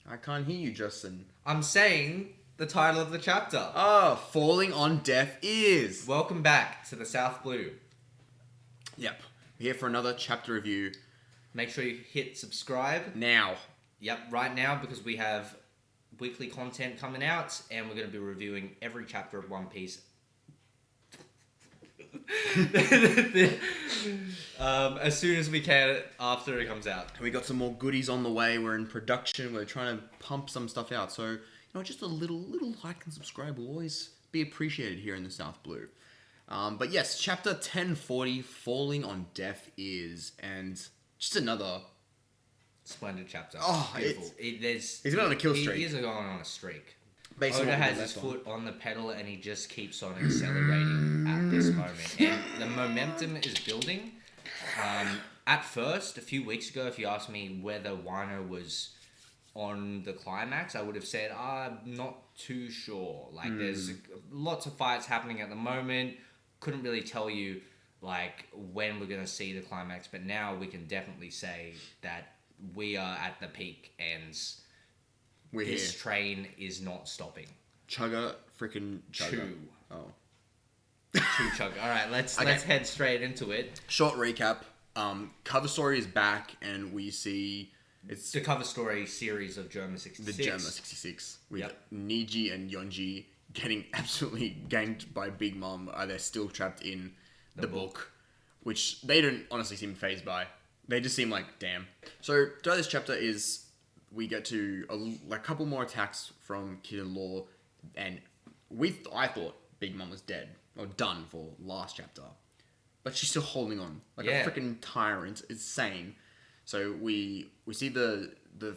I can't hear you, Justin. I'm saying the title of the chapter. Falling on Deaf Ears. Welcome back to the South Blue. Yep. We're here for another chapter review. Make sure you hit subscribe. Now. Yep, right now, because we have weekly content coming out, and we're going to be reviewing every chapter of One Piece. As soon as we can after it comes out. We got some more goodies on the way. We're in production. We're trying to pump some stuff out. So, just a little like and subscribe will always be appreciated here in the South Blue. But yes, chapter 1040, Falling on Deaf Ears. And just another... splendid chapter. Oh, beautiful. He's been on a kill streak. He is going on a streak. Oda has his foot on the pedal and he just keeps on accelerating at this moment. And the momentum is building. At first, a few weeks ago, if you asked me whether Wano was on the climax, I would have said, I'm not too sure. Like, there's lots of fights happening at the moment. Couldn't really tell you, like, when we're going to see the climax. But now we can definitely say that we are at the peak and... this train is not stopping. Chugga freaking chugga. Chew. Oh. Chew chugga. Alright, let's head straight into it. Short recap. Cover story is back and we see... It's the cover story series of Jcomix 66. The Jcomix 66. With Niji and Yonji getting absolutely ganked by Big Mom. They're still trapped in the book. Which they don't honestly seem fazed by. They just seem like, damn. So, throughout this chapter is... we get to a couple more attacks from Kid and Law, and I thought Big Mom was dead or done for last chapter, but she's still holding on like a freaking tyrant. It's insane. So we see the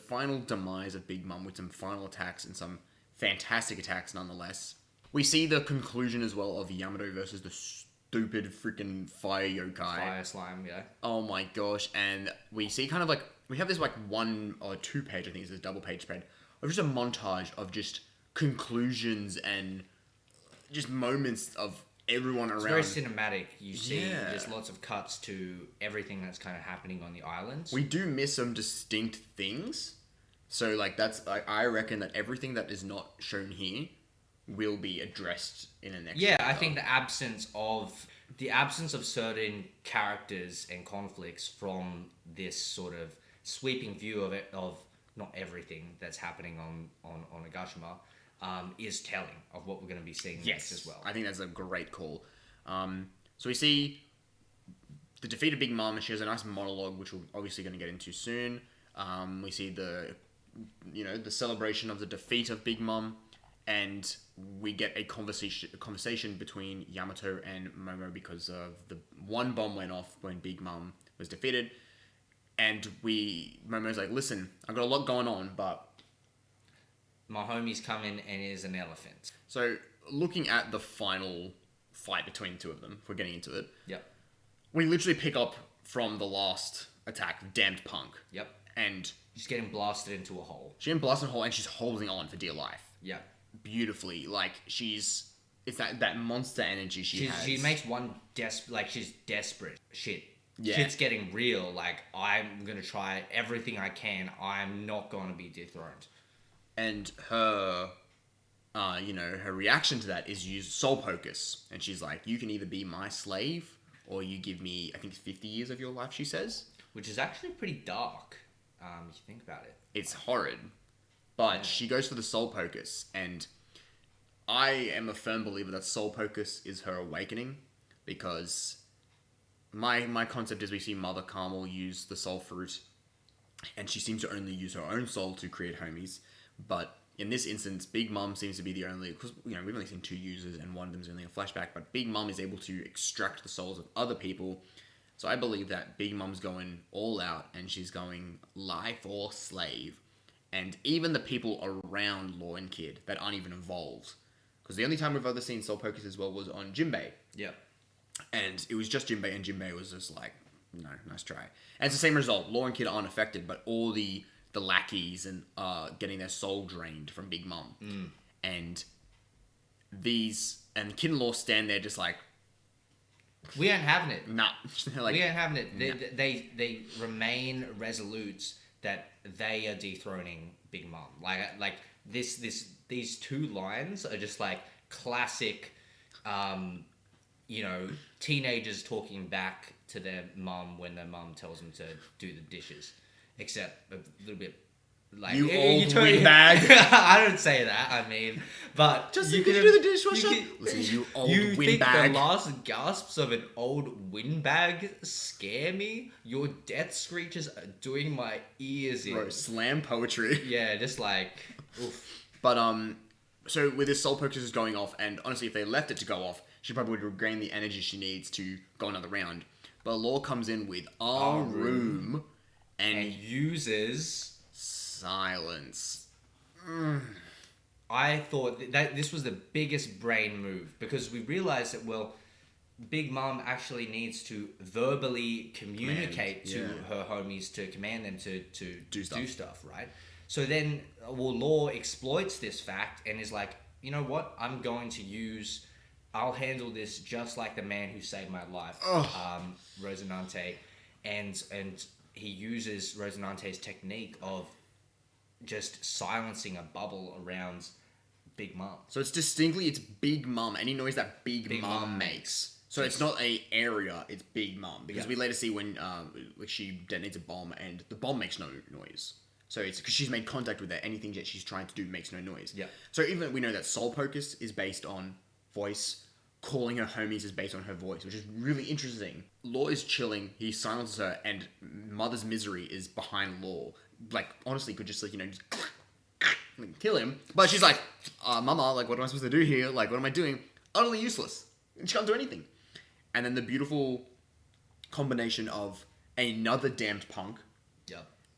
final demise of Big Mom with some final attacks and some fantastic attacks nonetheless. We see the conclusion as well of Yamato versus the stupid freaking fire yokai. Fire slime, yeah. Oh my gosh, and we see kind of like we have this like 1 or 2 page, I think it's a double page spread, of just a montage of just conclusions and just moments of everyone around. It's very cinematic. You see just lots of cuts to everything that's kind of happening on the island. We do miss some distinct things. So like that's, I reckon that everything that is not shown here will be addressed in a next chapter. I think the absence of certain characters and conflicts from this sort of sweeping view of it, of not everything that's happening on Onigashima, is telling of what we're going to be seeing next as well. I think that's a great call. So we see the defeat of Big Mom, and she has a nice monologue, which we're obviously going to get into soon. We see the celebration of the defeat of Big Mom, and we get a conversation between Yamato and Momo because of the one bomb went off when Big Mom was defeated. And Momo's like, listen, I've got a lot going on, but... my homie's coming and is an elephant. So, looking at the final fight between the two of them, if we're getting into it... Yep. We literally pick up from the last attack, Damned Punk. Yep. And... she's getting blasted into a hole. She's getting blasted in a hole and she's holding on for dear life. Yep. Beautifully. Like, she's... it's that monster energy she has. She makes one... she's desperate. Shit. Yeah. Shit's getting real. Like, I'm going to try everything I can. I'm not going to be dethroned. And her, her reaction to that is use soul pocus. And she's like, you can either be my slave or you give me, I think, 50 years of your life, she says. Which is actually pretty dark, if you think about it. It's horrid. But she goes for the soul pocus. And I am a firm believer that soul pocus is her awakening. Because... My concept is we see Mother Carmel use the soul fruit, and she seems to only use her own soul to create homies. But in this instance, Big Mom seems to be the only, because we've only seen 2 users, and one of them is only a flashback. But Big Mom is able to extract the souls of other people. So I believe that Big Mom's going all out, and she's going life or slave. And even the people around Law and Kid that aren't even involved, because the only time we've ever seen soul pocus as well was on Jinbei. Yep. And it was just Jinbei, and Jinbei was just like, no, nice try. And it's the same result. Law and Kid aren't affected, but all the lackeys and getting their soul drained from Big Mom. And Kid and Law stand there just like, we ain't having it. Nah. We ain't having it. They remain resolute that they are dethroning Big Mom. Like these two lines are just like classic, teenagers talking back to their mum when their mum tells them to do the dishes, except a little bit. Like, you old windbag. I don't say that. I mean, but Just you can do the dishwasher. Listen, you old you windbag. think the last gasps of an old windbag scare me? Your death screeches are doing my ears in. Bro, slam poetry. Yeah, just like, oof. But so with this soul focus is going off, and honestly, if they left it to go off, she probably would regain the energy she needs to go another round. But Law comes in with our room and uses silence. I thought that this was the biggest brain move, because we realized that, well, Big Mom actually needs to verbally communicate to her homies to command them to do stuff, right? So then, Law exploits this fact and is like, you know what? I'll handle this just like the man who saved my life, Rosinante, and he uses Rosinante's technique of just silencing a bubble around Big Mom. So it's Big Mom. Any noise that Big Mom makes. So it's not a area, it's Big Mom. Because we later see when she detonates a bomb and the bomb makes no noise. So it's because she's made contact with it. Anything that she's trying to do makes no noise. Yeah. So even we know that Soul Focus is based on voice. Calling her homies is based on her voice, which is really interesting. Law is chilling. He silences her, and Mother's Misery is behind Law. Like, honestly, could just, just kill him. But she's like, Mama, like, what am I supposed to do here? Like, what am I doing? Utterly useless. And she can't do anything. And then the beautiful combination of another damned punk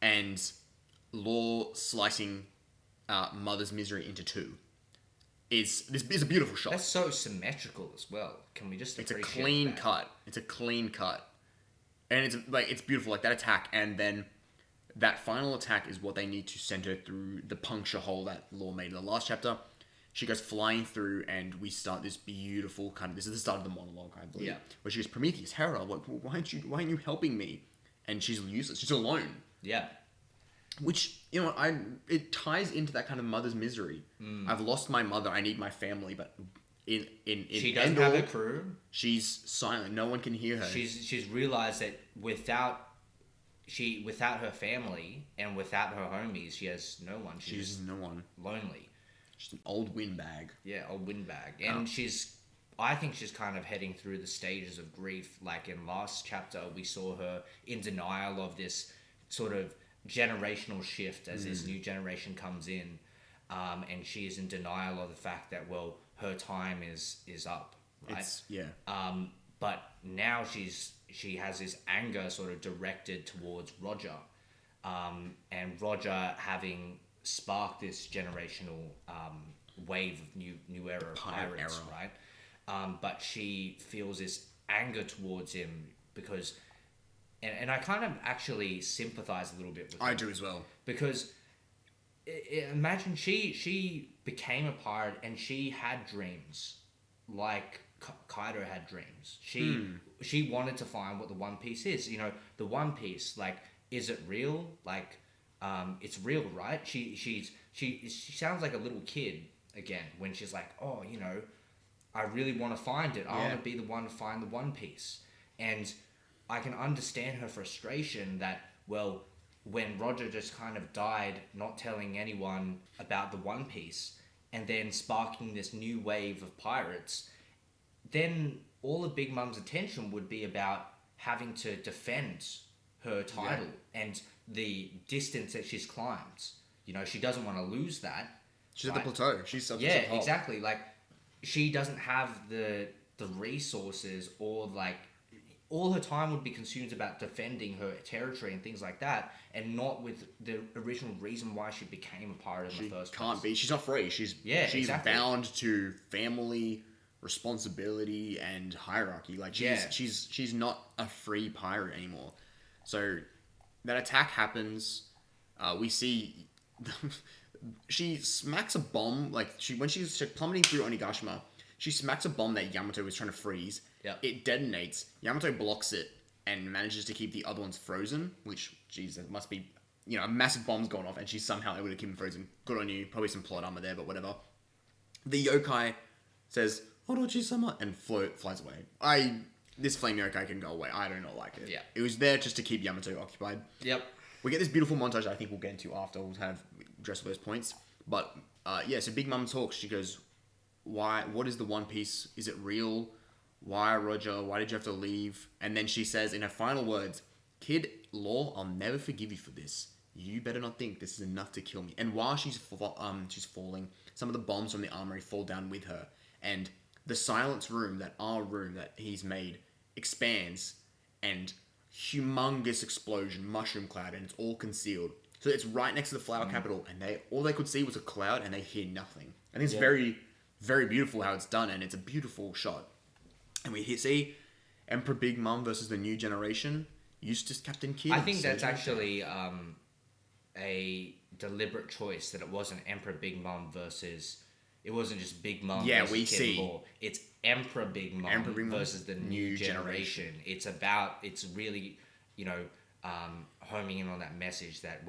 and Law slicing Mother's Misery into two. Is a beautiful shot. That's so symmetrical as well. Can we just appreciate It's a clean cut. It's a clean cut. And it's beautiful, like that attack, and then that final attack is what they need to send her through the puncture hole that Law made in the last chapter. She goes flying through, and we start this beautiful this is the start of the monologue, I believe. Yeah. Where she goes, Prometheus, Hera, why aren't you helping me? And she's useless. She's alone. Yeah. Which, it ties into that kind of mother's misery. I've lost my mother. I need my family, but in she doesn't have a crew. She's silent. No one can hear her. She's realized that without her family and without her homies, she has no one. She's no one. Lonely. She's an old windbag. Yeah, old windbag. And I think she's kind of heading through the stages of grief. Like in last chapter, we saw her in denial of this sort of generational shift as this new generation comes in, and she is in denial of the fact that, well, her time is up, right? But now she has this anger sort of directed towards Roger, and Roger having sparked this generational wave of new era of pirates, right? But she feels this anger towards him because. And I kind of actually sympathize a little bit with her. I do as well. Because imagine she became a pirate and she had dreams like Kaido had dreams. She wanted to find what the One Piece is. The One Piece, like, is it real? Like, it's real, right? She sounds like a little kid again when she's like, oh, I really want to find it. I want to be the one to find the One Piece. And I can understand her frustration that, well, when Roger just kind of died, not telling anyone about the One Piece, and then sparking this new wave of pirates, then all of Big Mom's attention would be about having to defend her title and the distance that she's climbed. She doesn't want to lose that. She's at the plateau. She's up Yeah, exactly. Like, she doesn't have the resources or, like, all her time would be consumed about defending her territory and things like that, and not with the original reason why she became a pirate in the first place. She can't be. She's not free. She's bound to family, responsibility, and hierarchy. Like, she's not a free pirate anymore. So that attack happens. We see she smacks a bomb. Like, when she's plummeting through Onigashima, she smacks a bomb that Yamato was trying to freeze. Yep. It detonates. Yamato blocks it and manages to keep the other ones frozen, which, geez, that must be a massive bomb's gone off, and she's somehow able to keep him frozen. Good on you. Probably some plot armor there, but whatever. The yokai says, Orochi-sama, and flies away. This flame yokai can go away. I do not like it. Yeah. It was there just to keep Yamato occupied. Yep. We get this beautiful montage I think we'll get into after. We'll kind of address those points. But, so Big Mom talks. She goes, what is the One Piece? Is it real? Why, Roger? Why did you have to leave? And then she says in her final words, Kid Law, I'll never forgive you for this. You better not think this is enough to kill me. And while she's falling, some of the bombs from the armory fall down with her. And the silence room, our room that he's made, expands, and humongous explosion, mushroom cloud, and it's all concealed. So it's right next to the flower capital, and all they could see was a cloud, and they hear nothing. I think it's very, very beautiful how it's done, and it's a beautiful shot. And we see Emperor Big Mom versus the new generation. Eustace Captain Kidd. I think that's actually a deliberate choice, that it wasn't Emperor Big Mom versus... It wasn't just Big Mom versus we Kid see. Law. It's Emperor Big Mom versus the new generation. It's really, homing in on that message that,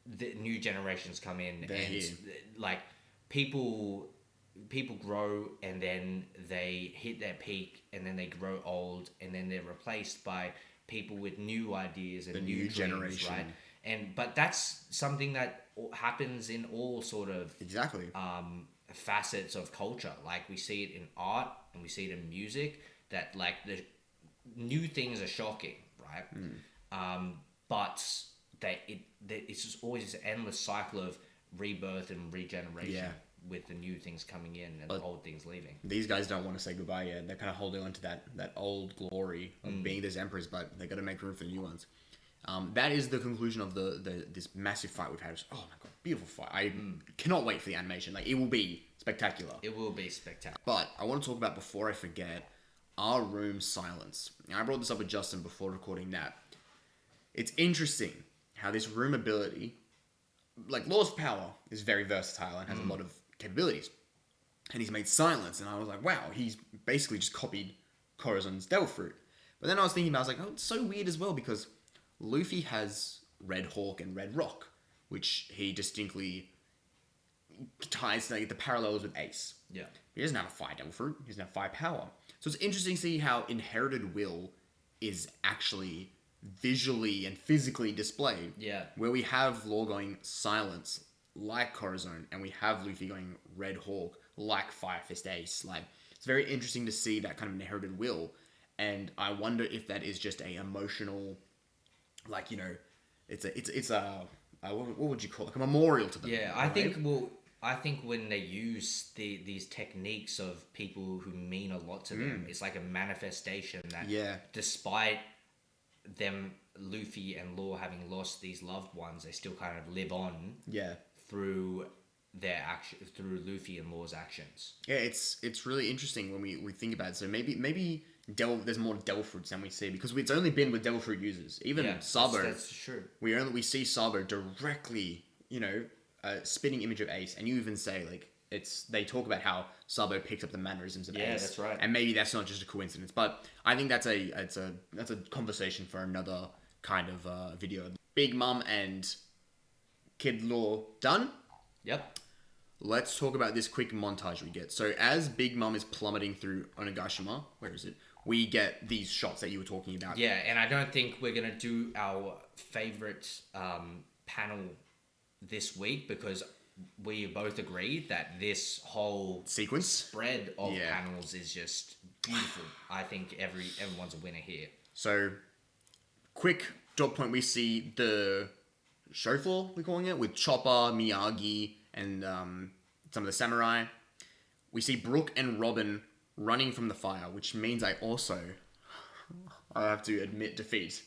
the new generations come in like people grow, and then they hit their peak, and then they grow old, and then they're replaced by people with new ideas and new dreams, generation, right? But that's something that happens in all sort of facets of culture. Like, we see it in art and we see it in music, that like the new things are shocking, right? But it's just always this endless cycle of rebirth and regeneration, with the new things coming in and the old things leaving. These guys don't want to say goodbye yet. They're kind of holding on to that old glory of being these emperors, but they got to make room for new ones. That is the conclusion of this massive fight we've had. Oh my god, beautiful fight! I cannot wait for the animation. Like, it will be spectacular. It will be spectacular. But I want to talk about, before I forget, our room silence. Now, I brought this up with Justin before recording that. It's interesting how this room ability, like Law's power, is very versatile and has a lot of capabilities. And he's made silence, and I was like, wow, he's basically just copied Corazon's Devil Fruit. But then I was thinking, it's so weird as well, because Luffy has Red Hawk and Red Rock, which he distinctly ties to the parallels with Ace. Yeah. He doesn't have a fire Devil Fruit. He doesn't have fire power. So it's interesting to see how inherited will is actually visually and physically displayed. Yeah. Where we have Law going silence, like Corazon, and we have Luffy going Red Hawk, like Fire Fist Ace. Like, it's very interesting to see that kind of inherited will. And I wonder if that is just a emotional... it's a what would you call it? Like a memorial to them. Yeah, right? I think when they use these techniques of people who mean a lot to them, it's like a manifestation that despite them, Luffy and Law, having lost these loved ones, they still kind of live on through their action, through Luffy and Law's actions. Yeah, it's really interesting when we think about it. So maybe there's more Devil Fruits than we see, because it's only been with Devil Fruit users. Even Sabo, that's true. We see Sabo directly, spitting image of Ace, and you even say they talk about how Sabo picks up the mannerisms of Ace. Yeah, that's right. And maybe that's not just a coincidence, but I think that's a conversation for another kind of video. Big Mom and Kid Law done. Yep. Let's talk about this quick montage we get. So as Big Mom is plummeting through Onigashima, where is it? We get these shots that you were talking about. Yeah, and I don't think we're going to do our favorite panel this week, because we both agreed that this whole sequence spread of panels is just beautiful. I think everyone's a winner here. So, quick dot point, we see the show floor, we're calling it, with Chopper, Miyagi, and some of the samurai. We see Brook and Robin running from the fire, which means I have to admit defeat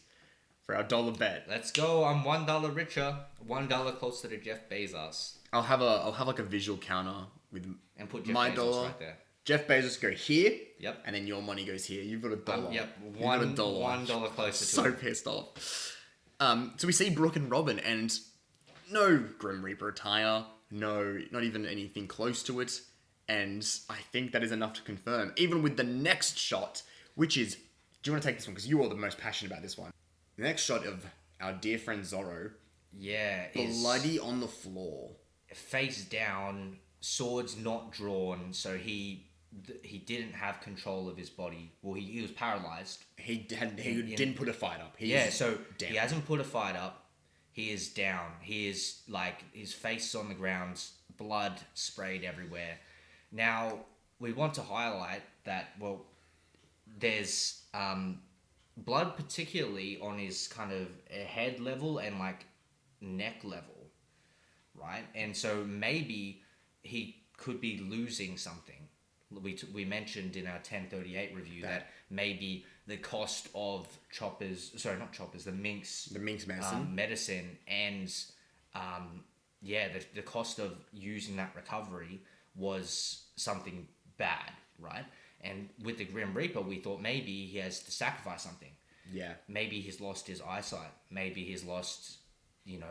for our dollar bet. Let's go. I'm $1 richer, $1 closer to Jeff Bezos. I'll have a visual counter with and put Jeff my Bezos dollar right there. Jeff Bezos go here. Yep. And then your money goes here. You've got $1. Yep. $1 $1 closer to so it. pissed off. So we see Brook and Robin, and no Grim Reaper attire. No, not even anything close to it. And I think that is enough to confirm. Even with the next shot, which is... Do you want to take this one? Because you are the most passionate about this one. The next shot of our dear friend Zoro, is bloody on the floor. face down, swords not drawn, so he didn't have control of his body. Well, he was paralyzed. He didn't put a fight up. He He hasn't put a fight up. He is down. He is like his face is on the ground, blood sprayed everywhere. Now we want to highlight that. Well, there's blood particularly on his kind of head level and like neck level, right? And so maybe he could be losing something. We mentioned in our 1038 review that maybe the cost of the Minx medicine and the cost of using that recovery was something bad, right? And with the Grim Reaper, we thought maybe he has to sacrifice something. Yeah. Maybe he's lost his eyesight. Maybe he's lost, it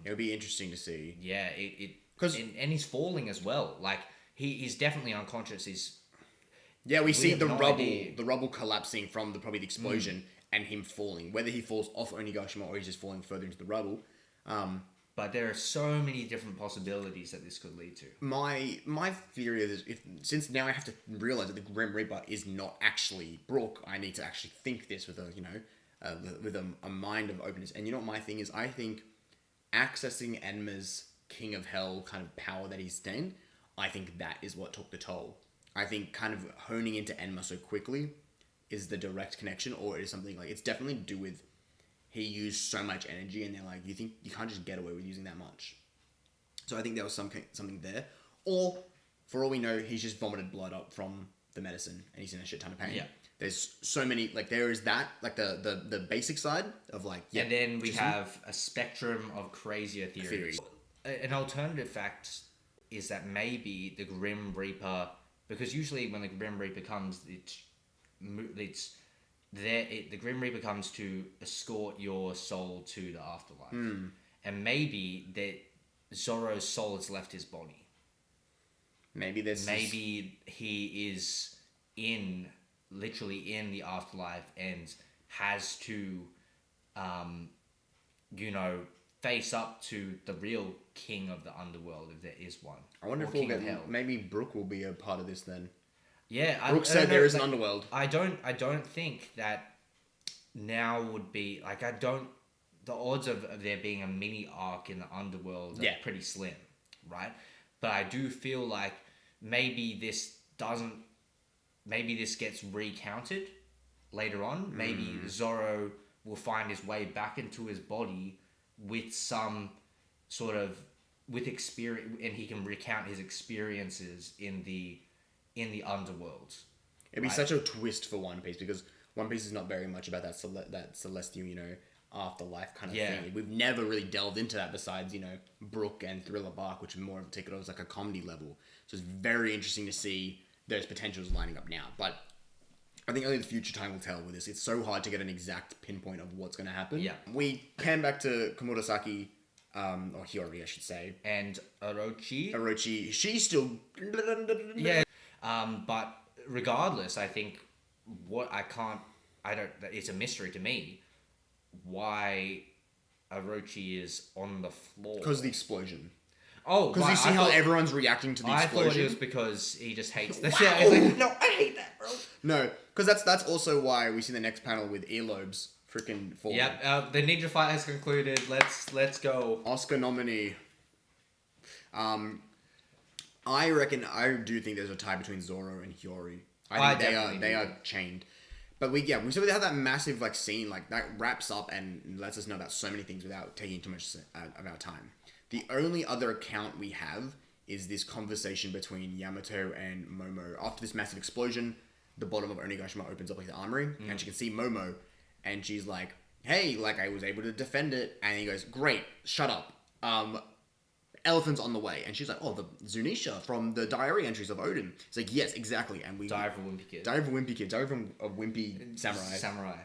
would be interesting to see. Yeah, and he's falling as well. Like, he's definitely unconscious. We see the rubble collapsing from probably the explosion and him falling. Whether he falls off Onigashima or he's just falling further into the rubble. But there are so many different possibilities that this could lead to. My theory is since now I have to realize that the Grim Reaper is not actually Brook, I need to actually think this with a mind of openness. And you know what my thing is? I think accessing Enma's King of Hell kind of power that he's gained, I think that is what took the toll. I think kind of honing into Enma so quickly is the direct connection, or it is something like it's definitely to do with he used so much energy, and they're like, you think you can't just get away with using that much. So I think there was something there, or for all we know, he's just vomited blood up from the medicine, and he's in a shit ton of pain. Yeah. There's so many there is that the basic side of and then we have a spectrum of crazier theories. An alternative fact is that maybe the Grim Reaper, because usually when the Grim Reaper comes, the Grim Reaper comes to escort your soul to the afterlife. And maybe that Zoro's soul has left his body. Maybe he is literally in the afterlife and has to, face up to the real king of the underworld, if there is one. I wonder if maybe Brook will be a part of this then. Yeah, Brook said there is an underworld. I don't think that now would be the odds of there being a mini arc in the underworld are pretty slim, right? But I do feel like maybe this gets recounted later on. Maybe Zoro will find his way back into his body with some sort of experience, and he can recount his experiences in the underworld. It'd be such a twist for One Piece, because One Piece is not very much about that celestial, afterlife kind of thing. We've never really delved into that besides, Brook and Thriller Bark, which are more of a ticket of like a comedy level. So it's very interesting to see those potentials lining up now. But I think only the future time will tell with this. It's so hard to get an exact pinpoint of what's going to happen. Yeah. We pan back to Komurasaki, or Hiyori, I should say. And Orochi. She's still... Yeah. But regardless, I think it's a mystery to me why Orochi is on the floor. Because of the explosion. Oh, because you see how everyone's reacting to the explosion. I thought it was because he just hates the shit. No, I hate that, bro. No, because that's also why we see the next panel with earlobes freaking falling. Yep, the ninja fight has concluded. Let's go. Oscar nominee. I do think there's a tie between Zoro and Hiyori. I think they are chained. But we have that massive scene that wraps up and lets us know about so many things without taking too much of our time. The only other account we have is this conversation between Yamato and Momo. After this massive explosion, the bottom of Onigashima opens up like the armory, and she can see Momo, and she's like, hey, I was able to defend it. And he goes, great, shut up. Elephant's on the way. And she's like, oh, the Zunisha from the diary entries of Odin. It's like, yes, exactly. And we Diary of a Wimpy Kid. Diary from a Wimpy Samurai.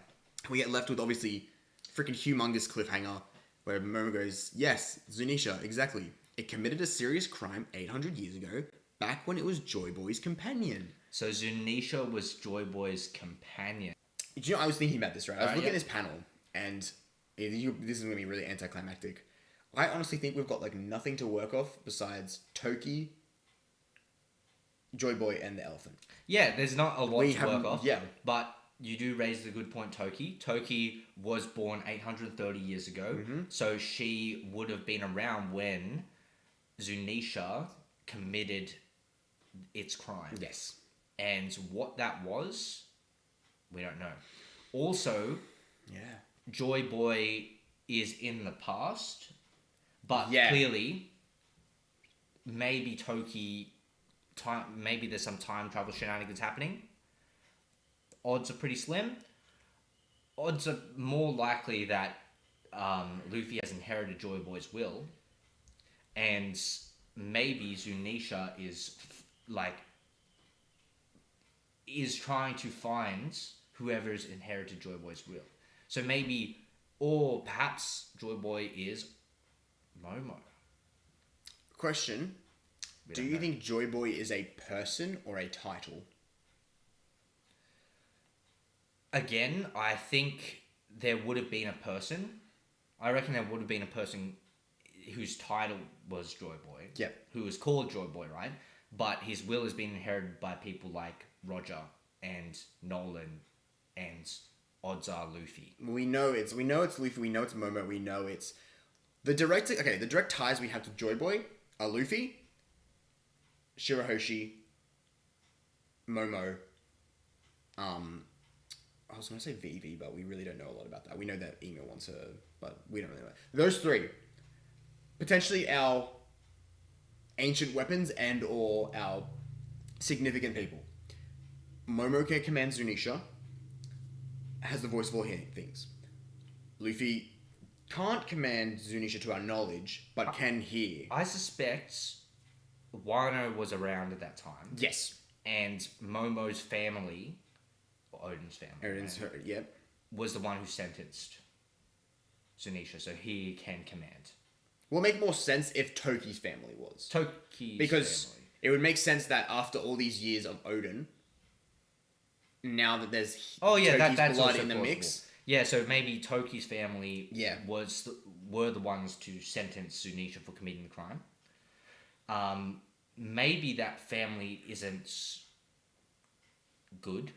We get left with, obviously, freaking humongous cliffhanger where Momo goes, yes, Zunisha, exactly. It committed a serious crime 800 years ago, back when it was Joy Boy's companion. So Zunisha was Joy Boy's companion. Do you know, I was thinking about this, right? I was looking at this panel, and this is going to be really anticlimactic. I honestly think we've got like nothing to work off besides Toki, Joy Boy, and the elephant. Yeah, there's not a lot to work off. Yeah. But you do raise the good point, Toki. Toki was born 830 years ago, so she would have been around when Zunisha committed its crime. Yes. And what that was, we don't know. Also, Joy Boy is in the past, but clearly, maybe Toki, maybe there's some time travel shenanigans happening. Odds are pretty slim. Odds are more likely that Luffy has inherited Joy Boy's will, and maybe Zunisha is trying to find whoever's inherited Joy Boy's will. So maybe, or perhaps Joy Boy is Momo. Question. Do you think Joy Boy is a person or a title? Again, I think there would have been a person. I reckon there would have been a person whose title was Joy Boy. Yep. Who was called Joy Boy, right? But his will has been inherited by people like Roger and Nolan and odds are Luffy. We know it's Luffy, we know it's Momo, we know it's the direct ties we have to Joy Boy are Luffy, Shirahoshi, Momo, I was going to say Vivi, but we really don't know a lot about that. We know that Ema wants her, but we don't really know. Those three. Potentially our ancient weapons and or our significant people. Momo can command Zunisha, has the voice of all hearing things. Luffy can't command Zunisha to our knowledge, but can hear. I suspect Wano was around at that time. Yes. And Momo's family, or Odin's family, was the one who sentenced Zunisha, so he can command. Will make more sense if Toki's family was. Because family. It would make sense that after all these years of Odin, now that there's that's blood in the possible. mix. Yeah, so maybe Toki's family were the ones to sentence Zunisha for committing the crime. Maybe that family isn't good.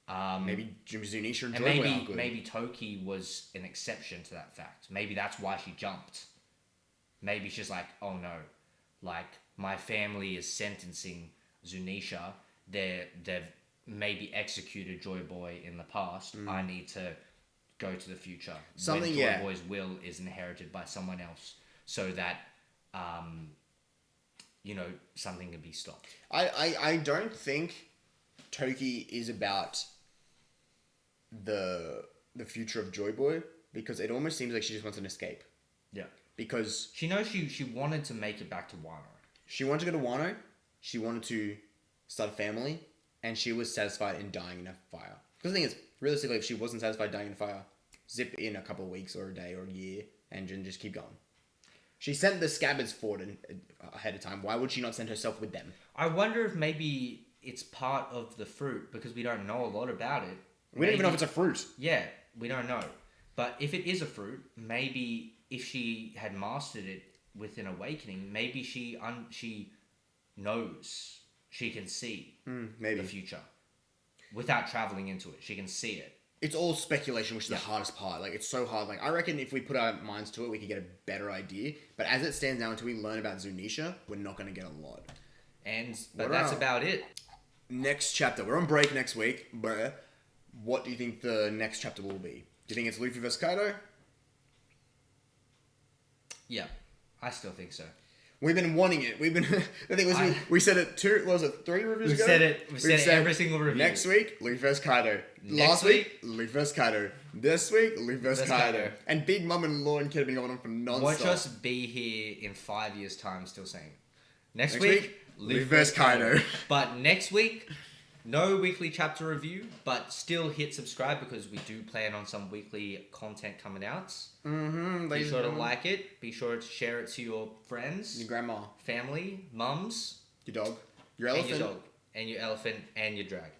Maybe Zunisha and Joy Boy aren't good. Maybe Toki was an exception to that fact. Maybe that's why she jumped. Maybe she's like, oh no, like my family is sentencing Zunisha. They've maybe executed Joy Boy in the past. I need to go to the future. When Joy Boy's will is inherited by someone else, so that something can be stopped. I don't think Toki is about the future of Joy Boy, because it almost seems like she just wants an escape. Yeah. Because she knows she wanted to make it back to Wano. She wanted to go to Wano. She wanted to start a family, and she was satisfied in dying in a fire. Because the thing is, realistically, if she wasn't satisfied dying in a fire, zip in a couple of weeks or a day or a year and just keep going. She sent the scabbards forward ahead of time. Why would she not send herself with them? I wonder if maybe it's part of the fruit, because we don't know a lot about it. We don't even know if it's a fruit. Yeah, we don't know. But if it is a fruit, maybe if she had mastered it with an awakening, maybe she knows, she can see the future without traveling into it. She can see it. It's all speculation, which is the hardest part. Like, it's so hard. Like, I reckon if we put our minds to it, we could get a better idea. But as it stands now, until we learn about Zunisha, we're not going to get a lot. But that's about it. Next chapter. We're on break next week. But what do you think the next chapter will be? Do you think it's Luffy vs. Kaido? Yeah, I still think so. We've been wanting it. We've been. The thing was, we said it 3 reviews ago? We've said it every single review. Next week, Luffy vs. Kaido. Last week, Luffy vs. Kaido. This week, Luffy vs. Kaido. And Big Mum and Law and Kid have been going on for non-stop. Watch us be here in 5 years' time still saying Next week, Luffy vs. Kaido. But next week, no weekly chapter review, but still hit subscribe, because we do plan on some weekly content coming out. Be sure to like it. Be sure to share it to your friends. Your grandma. Family. Mums. Your dog. Your elephant. And your dog. And your elephant. And your dragon.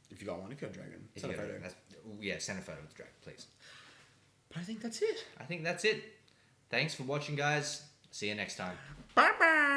If you got one. If you're a dragon. Send a photo. Send a photo of the dragon, please. But I think that's it. I think that's it. Thanks for watching, guys. See you next time. Bye bye.